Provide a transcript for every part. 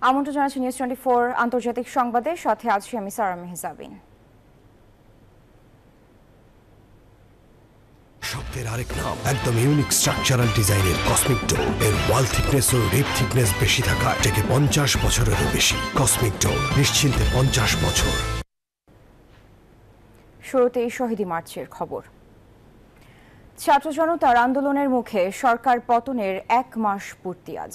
আমন্ত্রণ জানাচ্ছি নিউজ 24 আন্তর্জাতিক সংবাদে, সাথে আছি আমি সারা মেহজাবিন। শব্দের আরেক নাম, একদম ইউনিক স্ট্রাকচারাল ডিজাইনের কসমিক ডোর। এর ওয়াল থিকনেস ও রিপ থিকনেস বেশি থাকা থেকে 50 বছরেরও বেশি। কসমিক ডোর, নিশ্চিন্তে 50 বছর। শুরুতেই শহীদ মার্চের খবর। ছাত্র জনতার আন্দোলনের মুখে সরকার পতনের 1 মাস পূর্তি আজ।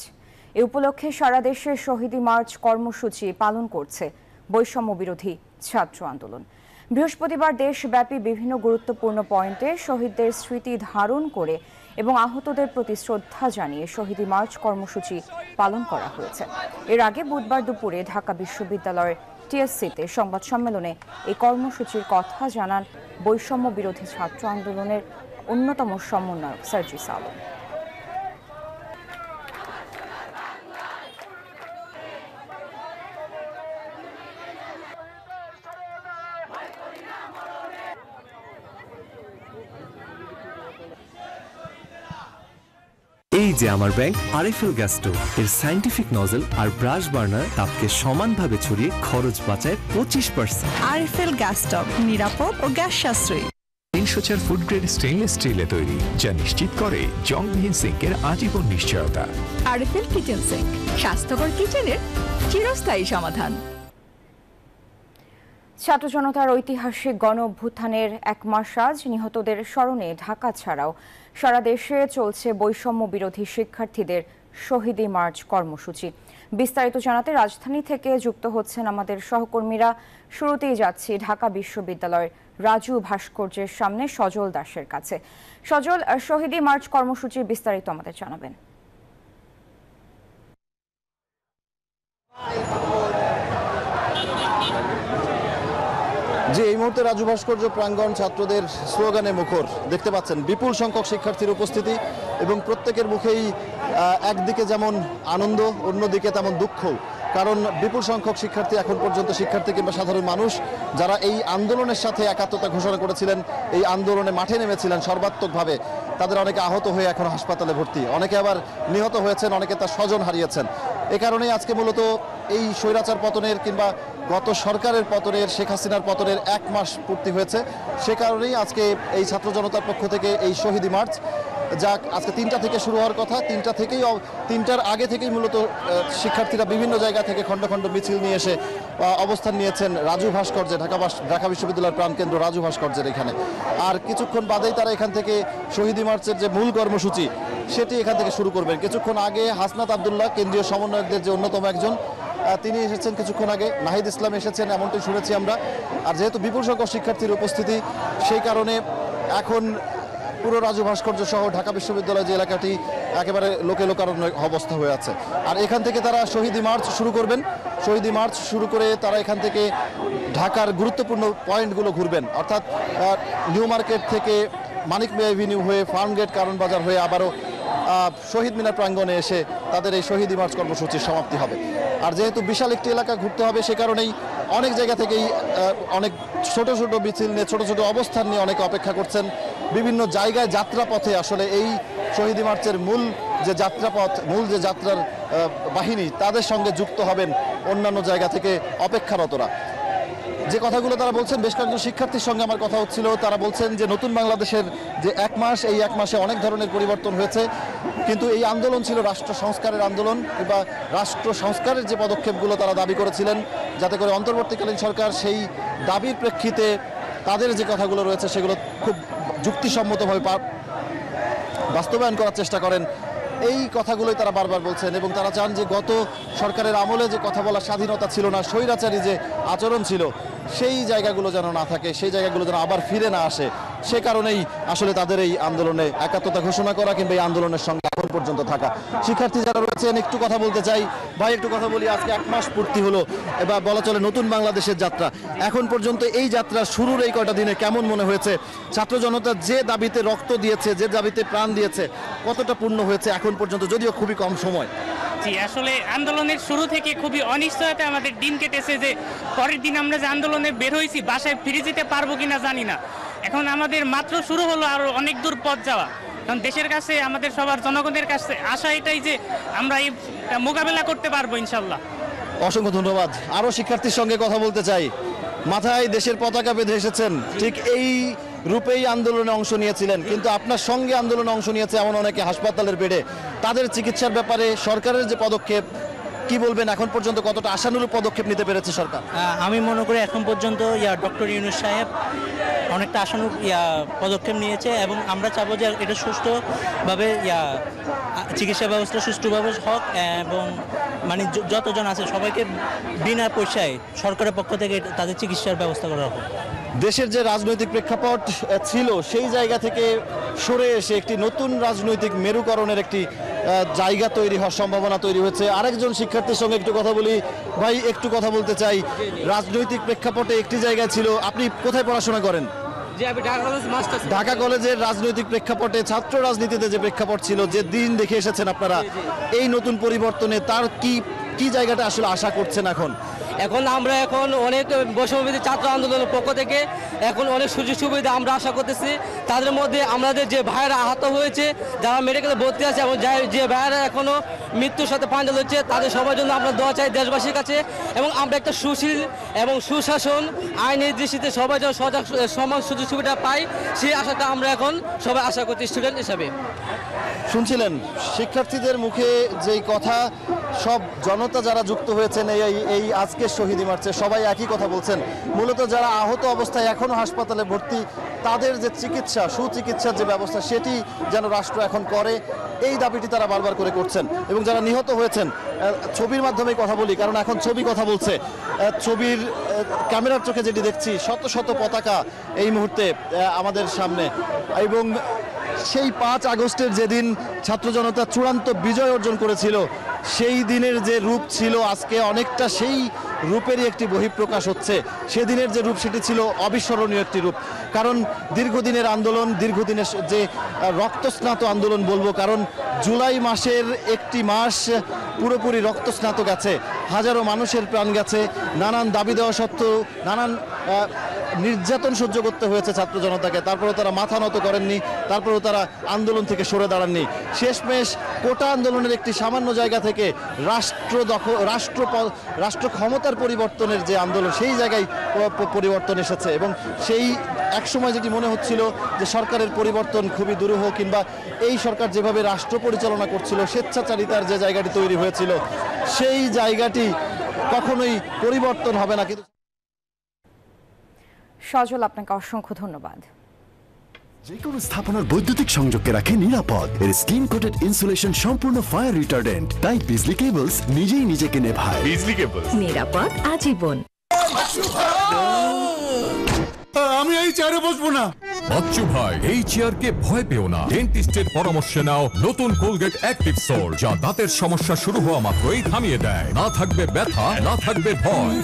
এ উপলক্ষে সারা দেশে শহীদ মার্চ কর্মসূচি পালন করছে বৈষম্য বিরোধী ছাত্র আন্দোলন। বৃহস্পতিবার দেশব্যাপী বিভিন্ন গুরুত্বপূর্ণ পয়েন্টে শহীদদের স্মৃতি ধারণ করে এবং আহতদের প্রতি শ্রদ্ধা জানিয়ে শহীদ মার্চ কর্মসূচি পালন করা হয়েছে। এর আগে বুধবার দুপুরে ঢাকা বিশ্ববিদ্যালয়ের টিএসসিতে সংবাদ সম্মেলনে এই কর্মসূচির কথা জানান বৈষম্য বিরোধী ছাত্র আন্দোলনের অন্যতম সমন্বয়ক সার্জিস আলম। এই যে আমার ব্যাংক আরএফএল গ্যাস স্টোভ, এর সায়েন্টিফিক নজল আর ব্রাশ বার্নার তাপকে সমানভাবে ছড়িয়ে খরচ বাঁচায় 25%। আরএফএল গ্যাস স্টোভ নিরাপদ ও গ্যাস সাশ্রয়ী। 304 ফুড গ্রেড স্টেইনলেস স্টিলে তৈরি, যা নিশ্চিত করে জংবিহীন সিঙ্কের আজীবন নিশ্চয়তা। আরএফএল কিচেন সিঙ্ক, স্বাস্থ্যকর কিচেনের চিরস্থায়ী সমাধান। ছাত্র জনতার ঐতিহাসিক গণ অভ্যুত্থানের 1 মাস আজ। নিহতদের স্মরণে ঢাকা ছাড়াও সারা দেশে চলছে বৈষম্য বিরোধী শিক্ষার্থীদের শহীদ মার্চ কর্মসূচি। বিস্তারিত জানাতে রাজধানী থেকে যুক্ত হচ্ছেন আমাদের সহকর্মীরা। শুরুতেই যাচ্ছি ঢাকা বিশ্ববিদ্যালয়ের রাজু ভাস্কর্যের সামনে সজল দাসের কাছে। সজল, শহীদ মার্চ কর্মসূচির বিস্তারিত আমাদের জানাবেন। যে এই মুহূর্তে রাজু ভাস্কর্য প্রাঙ্গণ ছাত্রদের স্লোগানে মুখর। দেখতে পাচ্ছেন বিপুল সংখ্যক শিক্ষার্থীর উপস্থিতি এবং প্রত্যেকের মুখেই একদিকে যেমন আনন্দ, অন্যদিকে তেমন দুঃখ। কারণ বিপুল সংখ্যক শিক্ষার্থী, এখন পর্যন্ত শিক্ষার্থী কিংবা সাধারণ মানুষ যারা এই আন্দোলনের সাথে একাত্মতা ঘোষণা করেছিলেন, এই আন্দোলনে মাঠে নেমেছিলেন সর্বাত্মকভাবে, তাদের অনেকে আহত হয়ে এখন হাসপাতালে ভর্তি, অনেকে আবার নিহত হয়েছেন, অনেকে তার স্বজন হারিয়েছেন। এ কারণেই আজকে মূলত এই স্বৈরাচার পতনের কিংবা গত সরকারের পতনের, শেখ হাসিনার পতনের 1 মাস পূর্তি হয়েছে। সে কারণেই আজকে এই ছাত্র জনতার পক্ষ থেকে এই শহীদ মার্চ, যা আজকে 3টা থেকে শুরু হওয়ার কথা, 3টার আগে থেকেই মূলত শিক্ষার্থীরা বিভিন্ন জায়গা থেকে খণ্ড খণ্ড মিছিল নিয়ে এসে অবস্থান নিয়েছেন রাজু ভাস্কর্যে, ঢাকা বিশ্ববিদ্যালয়ের প্রাণকেন্দ্র রাজু ভাস্কর্যের এখানে। আর কিছুক্ষণ বাদেই তারা এখান থেকে শহীদ মার্চের যে মূল কর্মসূচি সেটি এখান থেকে শুরু করবেন। কিছুক্ষণ আগে হাসনাত আবদুল্লাহ, কেন্দ্রীয় সমন্বয়কদের যে অন্যতম একজন, তিনি এসেছেন কিছুক্ষণ আগে, নাহিদ ইসলাম এসেছেন, এমনটাই শুনেছি আমরা। আর যেহেতু বিপুল সংখ্যক শিক্ষার্থীর উপস্থিতি, সেই কারণে এখন পুরো রাজু ভাস্কর্য সহ ঢাকা বিশ্ববিদ্যালয় যে এলাকাটি একেবারে লোকে লোকারণ্য অবস্থা হয়ে আছে। আর এখান থেকে তারা শহীদ মার্চ শুরু করবেন। শহীদ মার্চ শুরু করে তারা এখান থেকে ঢাকার গুরুত্বপূর্ণ পয়েন্টগুলো ঘুরবেন, অর্থাৎ নিউ মার্কেট থেকে মানিক মিয়া এভিনিউ হয়ে ফার্মগেট, কারণ বাজার হয়ে আবারও শহীদ মিনার প্রাঙ্গণে এসে তাদের এই শহীদ মার্চ কর্মসূচির সমাপ্তি হবে। আর যেহেতু বিশাল একটি এলাকা ঘুরতে হবে, সে কারণেই অনেক জায়গা থেকেই অনেক ছোট ছোট মিছিল নিয়ে, ছোট ছোট অবস্থান নিয়ে অনেকে অপেক্ষা করছেন। বিভিন্ন জায়গায় যাত্রাপথে আসলে এই শহীদ মার্চের মূল যে যাত্রাপথ, মূল যে যাত্রার বাহিনী, তাদের সঙ্গে যুক্ত হবেন অন্যান্য জায়গা থেকে অপেক্ষারতরা। যে কথাগুলো তারা বলছেন, বেশ কয়েকজন শিক্ষার্থীর সঙ্গে আমার কথা হচ্ছিল, তারা বলছেন যে নতুন বাংলাদেশের যে 1 মাস, এই 1 মাসে অনেক ধরনের পরিবর্তন হয়েছে, কিন্তু এই আন্দোলন ছিল রাষ্ট্র সংস্কারের আন্দোলন, কিংবা রাষ্ট্র সংস্কারের যে পদক্ষেপগুলো তারা দাবি করেছিলেন, যাতে করে অন্তর্বর্তীকালীন সরকার সেই দাবির প্রেক্ষিতে তাদের যে কথাগুলো রয়েছে সেগুলো খুব যুক্তিসম্মতভাবে বাস্তবায়ন করার চেষ্টা করেন। এই কথাগুলোই তারা বারবার বলছেন এবং তারা চান যে গত সরকারের আমলে যে কথা বলার স্বাধীনতা ছিল না, স্বৈরাচারী যে আচরণ ছিল, সেই জায়গাগুলো যেন না থাকে, সেই জায়গাগুলো যেন আবার ফিরে না আসে। সে কারণেই আসলে তাদের এই আন্দোলনে একাত্মতা ঘোষণা করা কিংবা এই আন্দোলনের সঙ্গে এখন পর্যন্ত থাকা। শিক্ষার্থী যারা রয়েছেন একটু কথা বলতে চাই। ভাই, একটু কথা বলি। আজকে 1 মাস পূর্তি হলো, এবার বলা চলে নতুন বাংলাদেশের যাত্রা। এখন পর্যন্ত এই যাত্রা শুরুর এই কয়টা দিনে কেমন মনে হয়েছে? ছাত্র জনতা যে দাবিতে রক্ত দিয়েছে, যে দাবিতে প্রাণ দিয়েছে, কতটা পূর্ণ হয়েছে এখন পর্যন্ত, যদিও খুবই কম সময়? জি, আসলে আন্দোলনের শুরু থেকে খুবই অনিশ্চয়তা আমাদের দিন কেটেছে, যে পরের দিন আমরা যে আন্দোলনে বের হয়েছি বাসায় ফিরে যেতে পারবো কিনা জানি না। এখন আমাদের মাত্র শুরু হলো, আরো অনেক দূর পথ যাওয়া। কারণ দেশের কাছে, আমাদের সবার জনগণের কাছে আশা এটাই যে আমরা এই মোকাবেলা করতে পারবো ইনশাল্লাহ। অসংখ্য ধন্যবাদ। আরও শিক্ষার্থীর সঙ্গে কথা বলতে চাই। মাথায় দেশের পতাকা বেঁধে এসেছেন, ঠিক এই রূপেই আন্দোলনে অংশ নিয়েছিলেন, কিন্তু আপনার সঙ্গে আন্দোলনে অংশ নিয়েছে এমন অনেকে হাসপাতালের বেডে। তাদের চিকিৎসার ব্যাপারে সরকারের যে পদক্ষেপ, কি বলবেন? এখন পর্যন্ত কতটা আশানুরূপ পদক্ষেপ নিতে পেরেছে সরকার? আমি মনে করি এখন পর্যন্ত ডক্টর ইউনূস সাহেব অনেকটা আশানুরূপ পদক্ষেপ নিয়েছে, এবং আমরা চাবো যে এটা সুষ্ঠুভাবে চিকিৎসা ব্যবস্থা সুষ্ঠুভাবে হোক, এবং মানে যতজন আছে সবাইকে বিনা পয়সায় সরকারের পক্ষ থেকে তাদের চিকিৎসার ব্যবস্থা করা হোক। দেশের যে রাজনৈতিক প্রেক্ষাপট ছিল সেই জায়গা থেকে সরে এসে একটি নতুন রাজনৈতিক মেরুকরণের একটি জায়গা তৈরি হওয়ার সম্ভাবনা তৈরি হয়েছে। আরেকজন শিক্ষার্থীর সঙ্গে একটু কথা বলি। ভাই, একটু কথা বলতে চাই। রাজনৈতিক প্রেক্ষাপটে একটি জায়গা ছিল, আপনি কোথায় পড়াশোনা করেন? ঢাকা কলেজের রাজনৈতিক প্রেক্ষাপটে ছাত্র রাজনীতিতে যে প্রেক্ষাপট ছিল, যে দিন দেখে এসেছেন আপনারা, এই নতুন পরিবর্তনে তার কি জায়গাটা আসলে আশা করছেন এখন? আমরা অনেক বৈষম্যবিরোধী ছাত্র আন্দোলনের পক্ষ থেকে এখন অনেক সুযোগ সুবিধা আমরা আশা করতেছি। তাদের মধ্যে আমাদের যে ভাইয়েরা আহত হয়েছে, যারা মেডিকেলে ভর্তি আছে, এবং যে ভাইয়েরা এখনো মৃত্যুর সাথে পাঞ্জা লড়ছে, তাদের সবার জন্য আমরা দোয়া চাই দেশবাসীর কাছে। এবং আমরা একটা সুশীল এবং সুশাসন আইনের দৃষ্টিতে সবাই যেন সমান সুযোগ সুবিধা পাই, সেই আশাটা আমরা এখন সবাই আশা করছি স্টুডেন্ট হিসাবে। শুনছিলেন শিক্ষার্থীদের মুখে যেই কথা, সব জনতা যারা যুক্ত হয়েছেন এই আজকের শহীদি মার্চে সবাই একই কথা বলছেন। মূলত যারা আহত অবস্থায় এখনো হাসপাতালে ভর্তি, তাদের যে চিকিৎসা, সুচিকিৎসার যে ব্যবস্থা, সেটি যেন রাষ্ট্র এখন করে, এই দাবিটি তারা বারবার করে করছেন। এবং যারা নিহত হয়েছেন, ছবির মাধ্যমে কথা বলি, কারণ এখন ছবি কথা বলছে। ছবির ক্যামেরার চোখে যেটি দেখছি, শত শত পতাকা এই মুহূর্তে আমাদের সামনে। এবং সেই 5 আগস্টের যেদিন ছাত্র জনতা চূড়ান্ত বিজয় অর্জন করেছিল, সেই দিনের যে রূপ ছিল আজকে অনেকটা সেই রূপেরই একটি বহিঃপ্রকাশ হচ্ছে। সেদিনের যে রূপ, সেটি ছিল অবিস্মরণীয় একটি রূপ। কারণ দীর্ঘদিনের আন্দোলন, দীর্ঘদিনের যে রক্তস্নাত আন্দোলন বলবো, কারণ জুলাই মাসের একটি মাস পুরোপুরি রক্তস্নাত গেছে, হাজারো মানুষের প্রাণ গেছে, নানান দাবি দেওয়া সত্ত্বেও নানান নির্যাতন সহ্য করতে হয়েছে ছাত্র জনতাকে। তারপরেও তারা মাথা নত করেননি, তারপরেও তারা আন্দোলন থেকে সরে দাঁড়াননি। শেষমেশ কোটা আন্দোলনের একটি সামান্য জায়গা থেকে রাষ্ট্র ক্ষমতার পরিবর্তনের যে আন্দোলন, সেই জায়গায় পরিবর্তন এসেছে। এবং সেই একসময় যেটি মনে হচ্ছিল যে সরকারের পরিবর্তন খুবই দুরূহ, কিংবা এই সরকার যেভাবে রাষ্ট্র পরিচালনা করছিল, স্বেচ্ছাচারিতার যে জায়গাটি তৈরি হয়েছিল, সেই জায়গাটি কখনোই পরিবর্তন হবে না। কিন্তু সজল, আপনাকে অসংখ্য ধন্যবাদ। যে কোনো স্থাপনার বৈদ্যুতিক সংযোগকে রাখে নিরাপদ। এর স্ক্রিন কোটেড ইনসুলেশন সম্পূর্ণ ফায়ার রিটার্ডেন্ট, তাই বিজলি কেবলস নিজেই নিজেকে নেভায়। বিজলি কেবলস, নিরাপদ আজীবন। আমি এই চেয়ারে বসবো না। বাচ্চু ভাই, এই চেয়ারকে ভয় পেও না। ডেন্টিস্টের পরামর্শে নাও নতুন কোলগেট অ্যাক্টিভ সোল, যা দাঁতের সমস্যা শুরু হওয়া মাত্রই থামিয়ে দেয়। না থাকবে ব্যথা, না থাকবে ভয়।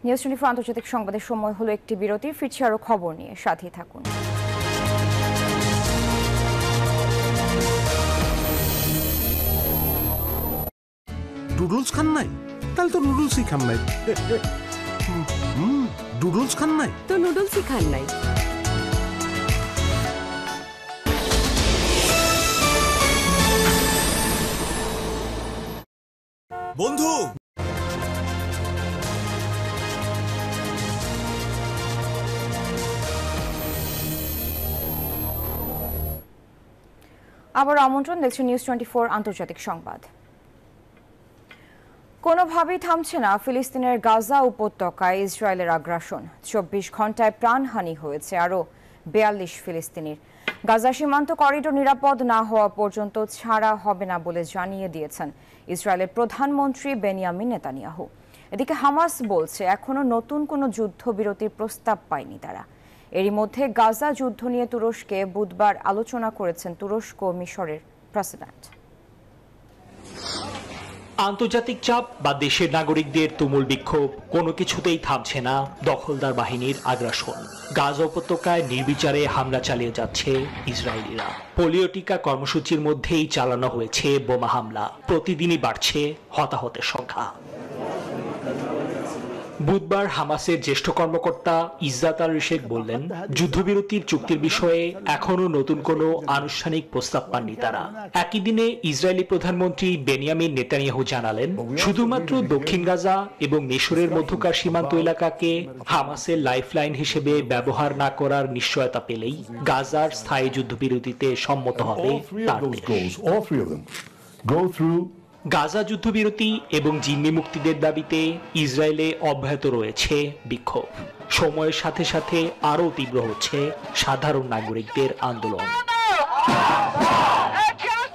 নিউজ 24 আন্তর্জাতিক সংবাদের সময় হলো একটি বিরতি। ফিরছি আরো খবর নিয়ে, সাথেই থাকুন। নুডলস খান নাই? তাহলে তো নুডলসই খান নাই। নুডলস খান নাই তো নুডলসই খান নাই। বন্ধু, আবার আমন্ত্রণ, দেখছেন নিউজ 24 আন্তর্জাতিক সংবাদ। কোনোভাবেই থামছে না ফিলিস্তিনের গাজা উপত্যকায় ইসরায়েলের আগ্রাসন। 24 ঘন্টায় প্রাণহানি হয়েছে আরও 42 ফিলিস্তিনির। গাজা সীমান্ত করিডোর নিরাপদ না হওয়া পর্যন্ত ছাড়া হবে না বলে জানিয়ে দিয়েছেন ইসরায়েলের প্রধানমন্ত্রী বেনিয়ামিন নেতানিয়াহু। এদিকে হামাস বলছে এখনো নতুন কোনো যুদ্ধবিরতির প্রস্তাব পায়নি তারা। এরই মধ্যে গাজা যুদ্ধ নিয়ে তুরস্কে বুধবার আলোচনা করেছেন তুরস্ক ও মিশরের প্রেসিডেন্ট। আন্তর্জাতিক চাপ বা দেশের নাগরিকদের তুমুল বিক্ষোভ, কোনো কিছুতেই থামছে না দখলদার বাহিনীর আগ্রাসন। গাজা উপত্যকায় নির্বিচারে হামলা চালিয়ে যাচ্ছে ইসরায়েলিরা। পোলিও টিকা কর্মসূচির মধ্যেই চালানো হয়েছে বোমা হামলা। প্রতিদিনই বাড়ছে হতাহতের সংখ্যা। বুধবার হামাসের জ্যেষ্ঠ কর্মকর্তা ইজ্জাত আল রিশেক বললেন, যুদ্ধবিরতির চুক্তির বিষয়ে এখনও নতুন কোনো আনুষ্ঠানিক প্রস্তাব পাননি তারা। একই দিনে ইসরায়েলি প্রধানমন্ত্রী বেনিয়ামিন নেতানিয়াহু জানালেন, শুধুমাত্র দক্ষিণ গাজা এবং মিশরের মধ্যকার সীমান্ত এলাকাকে হামাসের লাইফলাইন হিসেবে ব্যবহার না করার নিশ্চয়তা পেলেই গাজার স্থায়ী যুদ্ধবিরতিতে সম্মত হবে তার দেশ। গাজা যুদ্ধবিরতি এবং জিম্মি মুক্তিদের দাবিতে ইসরায়েলে অব্যাহত রয়েছে বিক্ষোভ। সময়ের সাথে সাথে আরও তীব্র হচ্ছে সাধারণ নাগরিকদের আন্দোলন।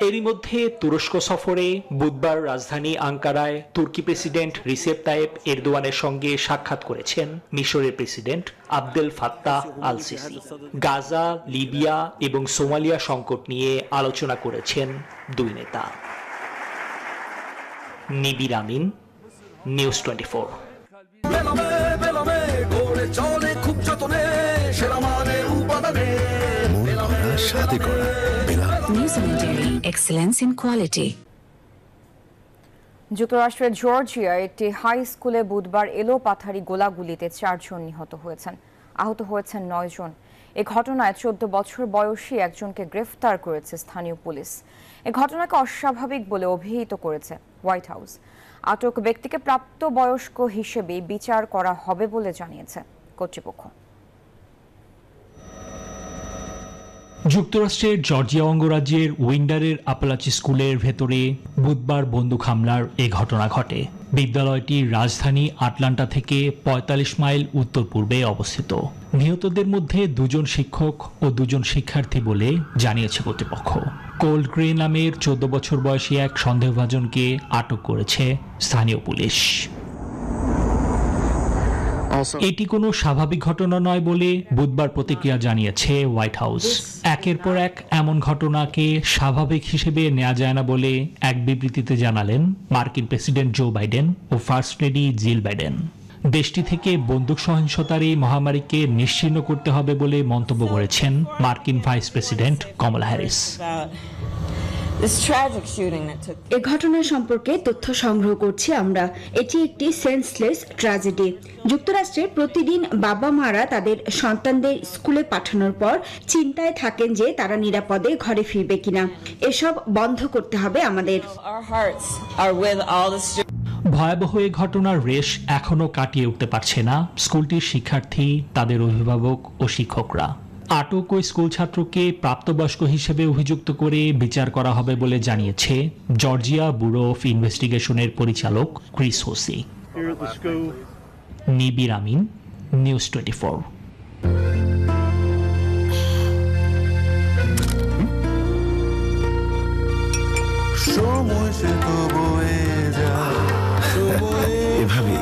এরই মধ্যে তুরস্ক সফরে বুধবার রাজধানী আঙ্কারায় তুর্কি প্রেসিডেন্ট রিসেপ তাইয়েপ এরদোয়ানের সঙ্গে সাক্ষাৎ করেছেন মিশরের president Abdel Fattah al CC. Gaza, Libya এবং সোমালিয়া সংকট নিয়ে আলোচনা করেছেন দুই নেতা। নিবির আমিন, নিউজ 24। যুক্তরাষ্ট্রের জর্জিয়ায় একটি হাই স্কুলে বুধবার এলোপাথারি গোলাগুলিতে 4 জন নিহত হয়েছেন, আহত হয়েছেন 9 জন। এ ঘটনায় 14 বছর বয়সী একজনকে গ্রেফতার করেছে স্থানীয় পুলিশ। এ ঘটনাকে অস্বাভাবিক বলে অভিহিত করেছে হোয়াইট হাউস। আটক ব্যক্তিকে প্রাপ্তবয়স্ক হিসেবে বিচার করা হবে বলে জানিয়েছে কর্তৃপক্ষ। যুক্তরাষ্ট্রের জর্জিয়া অঙ্গরাজ্যের উইন্ডারের আপালাচি স্কুলের ভেতরে বুধবার বন্দুক হামলার এ ঘটনা ঘটে। বিদ্যালয়টি রাজধানী আটলান্টা থেকে 45 মাইল উত্তর পূর্বে অবস্থিত। নিহতদের মধ্যে 2 জন শিক্ষক ও 2 জন শিক্ষার্থী বলে জানিয়েছে কর্তৃপক্ষ। কোল্ড গ্রে নামের 14 বছর বয়সী এক সন্দেহভাজনকে আটক করেছে স্থানীয় পুলিশ। এটি কোনো স্বাভাবিক ঘটনা নয় বলে বুধবার প্রতিক্রিয়া জানিয়েছে হোয়াইট হাউস। একের পর এক এমন ঘটনাকে স্বাভাবিক হিসেবে নেওয়া যায় না বলে এক বিবৃতিতে জানালেন মার্কিন প্রেসিডেন্ট জো বাইডেন ও ফার্স্ট লেডি জিল বাইডেন। দেশটি থেকে বন্দুক সহিংসতার এই মহামারীকে নিশ্চিহ্ন করতে হবে বলে মন্তব্য করেছেন মার্কিন ভাইস প্রেসিডেন্ট কমলা হ্যারিস। এ ঘটনা সম্পর্কে তথ্য সংগ্রহ করছি আমরা। এটি একটি সেন্সলেস ট্র্যাজেডি। যুক্তরাষ্ট্রে প্রতিদিন বাবা মারা তাদের সন্তানদের স্কুলে পাঠানোর পর চিন্তায় থাকেন যে তারা নিরাপদে ঘরে ফিরবে কিনা। এসব বন্ধ করতে হবে আমাদের। ভয়াবহ এই ঘটনার রেশ এখনো কাটিয়ে উঠতে পারছে না স্কুলটির শিক্ষার্থী, তাদের অভিভাবক ও শিক্ষকরা। আটক ওই স্কুল ছাত্রকে প্রাপ্তবয়স্ক হিসেবে অভিযুক্ত করে বিচার করা হবে বলে জানিয়েছে জর্জিয়া ব্যুরো অফ ইনভেস্টিগেশনের পরিচালক ক্রিস হোসি। নিবির আমিন, নিউজ 24। এভাবে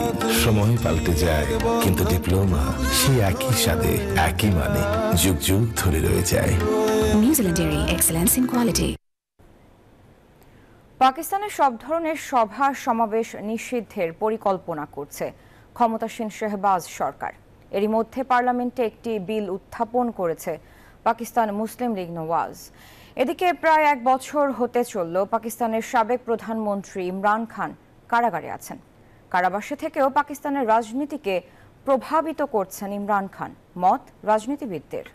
সময় পাল্টে যায়, কিন্তু ডিপ্লোমা সে একই সাথে একই মানে যুগ যুগ ধরে রয়ে যায়। নিউজিল্যান্ডের এক্সেলেন্স ইন কোয়ালিটি। পাকিস্তানের সব ধরনের সভা সমাবেশ নিষিদ্ধের পরিকল্পনা করছে ক্ষমতাসীন শাহবাজ সরকার। এরই মধ্যে পার্লামেন্টে একটি বিল উত্থাপন করেছে পাকিস্তান মুসলিম লীগ নওয়াজ। এদিকে প্রায় 1 বছর হতে চলল পাকিস্তানের সাবেক প্রধানমন্ত্রী ইমরান খান কারাগারে আছেন। কারাবাসে থেকেও পাকিস্তানের রাজনীতিকে প্রভাবিত করছেন ইমরান খান, মত রাজনীতিবিদদের।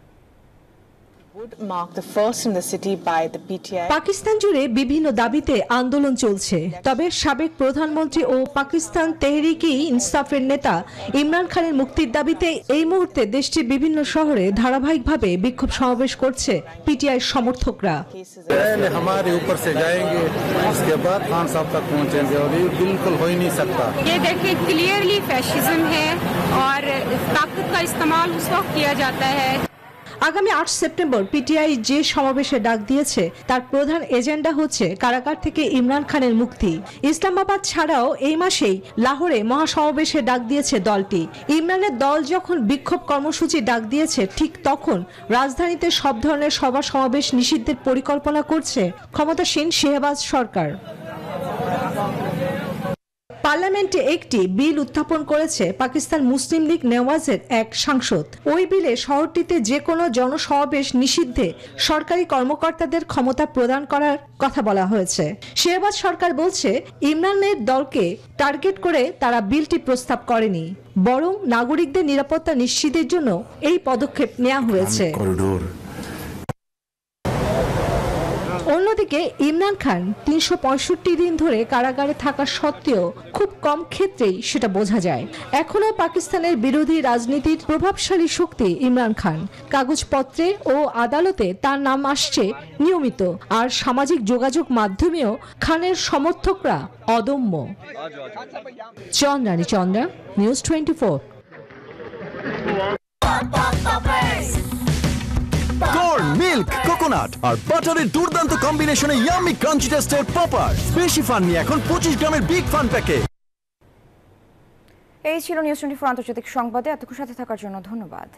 পাকিস্তান জুড়ে বিভিন্ন দাবিতে আন্দোলন চলছে। তবে সাবেক প্রধানমন্ত্রী ও পাকিস্তান তেহরিক ইনসাফের নেতা ইমরান খানের মুক্তির দাবিতে এই মুহূর্তে দেশটির বিভিন্ন শহরে ধারাবাহিকভাবে বিক্ষোভ সমাবেশ করছে পিটিআই সমর্থকরা। ये देखिए क्लियरली फैशिज्म है और ताकत का इस्तेमाल उस वक्त किया जाता है। আগামী 8 সেপ্টেম্বর পিটিআই যে সমাবেশে ডাক দিয়েছে তার প্রধান এজেন্ডা হচ্ছে কারাগার থেকে ইমরান খানের মুক্তি। ইসলামাবাদ ছাড়াও এই মাসেই লাহোরে মহাসমাবেশে ডাক দিয়েছে দলটি। ইমরানের দল যখন বিক্ষোভ কর্মসূচি ডাক দিয়েছে, ঠিক তখন রাজধানীতে সব ধরনের সভা সমাবেশ নিষিদ্ধের পরিকল্পনা করছে ক্ষমতাসীন শাহবাজ সরকার। পার্লামেন্টে একটি বিল উত্থাপন করেছে পাকিস্তান মুসলিম লীগ নেওয়াজের এক সাংসদ। ওই বিলে শহরটিতে যে কোনো জনসমাবেশ নিষিদ্ধে সরকারি কর্মকর্তাদের ক্ষমতা প্রদান করার কথা বলা হয়েছে। শেহবাজ সরকার বলছে ইমরানের দলকে টার্গেট করে তারা বিলটি প্রস্তাব করেনি, বরং নাগরিকদের নিরাপত্তা নিশ্চিতের জন্য এই পদক্ষেপ নেওয়া হয়েছে। অন্যদিকে ইমরান খান ৩৬৫ দিন ধরে কারাগারে থাকা সত্ত্বেও খুব কম ক্ষেত্রেই সেটা বোঝা যায়। এখনো পাকিস্তানের বিরোধী রাজনীতির প্রভাবশালী শক্তি ইমরান খান। কাগজপত্রে ও আদালতে তার নাম আসছে নিয়মিত, আর সামাজিক যোগাযোগ মাধ্যমেও খানের সমর্থকরা অদম্য। Chandrani Chandra, news 24। Corn, milk, coconut আর বাটারের দুর্দান্ত কম্বিনেশনে ইয়াম্মি ক্রাঞ্চি টেস্টের পপার। বেশি ফান নিয়ে এখন 25 গ্রামের বিগ ফান প্যাকেট। এই ছিল নিউজ 24 আন্তর্জাতিক সংবাদে। এতক্ষণ সাথে থাকার জন্য ধন্যবাদ।